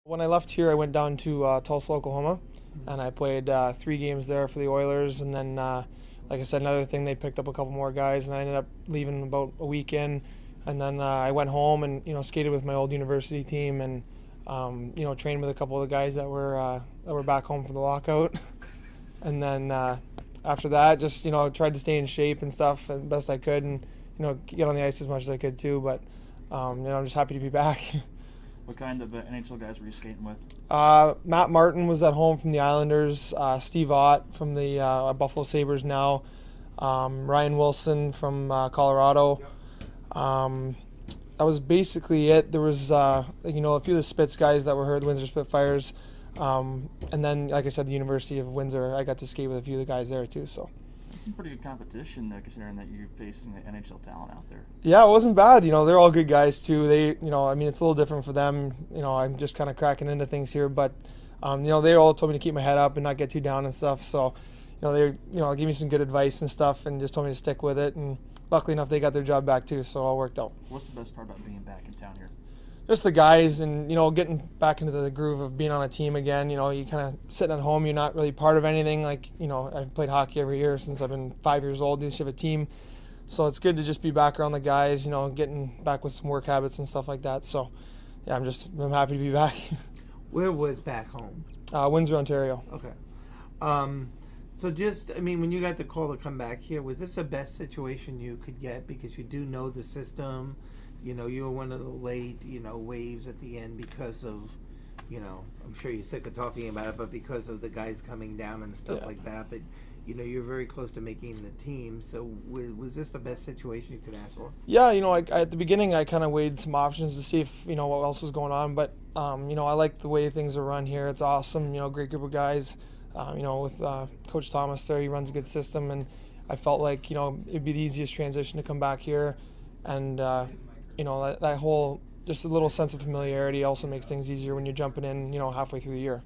When I left here, I went down to Tulsa, Oklahoma, and I played 3 games there for the Oilers. And then, like I said, another thing, they picked up a couple more guys, and I ended up leaving about a week in. And then I went home and skated with my old university team, and trained with a couple of the guys that were back home for the lockout. And then after that, just tried to stay in shape and stuff as best I could, and get on the ice as much as I could too. But I'm just happy to be back. What kind of NHL guys were you skating with? Matt Martin was at home from the Islanders. Steve Ott from the Buffalo Sabres now. Ryan Wilson from Colorado. That was basically it. There was a few of the Spitz guys that were here, the Windsor Spitfires. And then, like I said, the University of Windsor, I got to skate with a few of the guys there too. So. It's some pretty good competition, considering that you're facing the NHL talent out there. Yeah, it wasn't bad. They're all good guys too. They, it's a little different for them. I'm just kind of cracking into things here, but they all told me to keep my head up and not get too down and stuff. So, they gave me some good advice and stuff, and just told me to stick with it. And luckily enough, they got their job back too, so it all worked out. What's the best part about being back in town here? Just the guys, and getting back into the groove of being on a team again. You kind of sitting at home, you're not really part of anything. Like I've played hockey every year since I've been 5 years old. You have a team, so it's good to just be back around the guys. Getting back with some work habits and stuff like that. So yeah, I'm happy to be back. Where was back home? Windsor, Ontario. Okay. So when you got the call to come back here, was this the best situation you could get, because you do know the system? You were one of the late, waves at the end because of, I'm sure you're sick of talking about it, but because of the guys coming down and stuff like that. But, you're very close to making the team. So was this the best situation you could ask for? Yeah, at the beginning I kind of weighed some options to see if, what else was going on. But, I like the way things are run here. It's awesome, great group of guys. With Coach Thomas there, he runs a good system. And I felt like, it'd be the easiest transition to come back here. And, that whole, just a little sense of familiarity also makes things easier when you're jumping in, halfway through the year.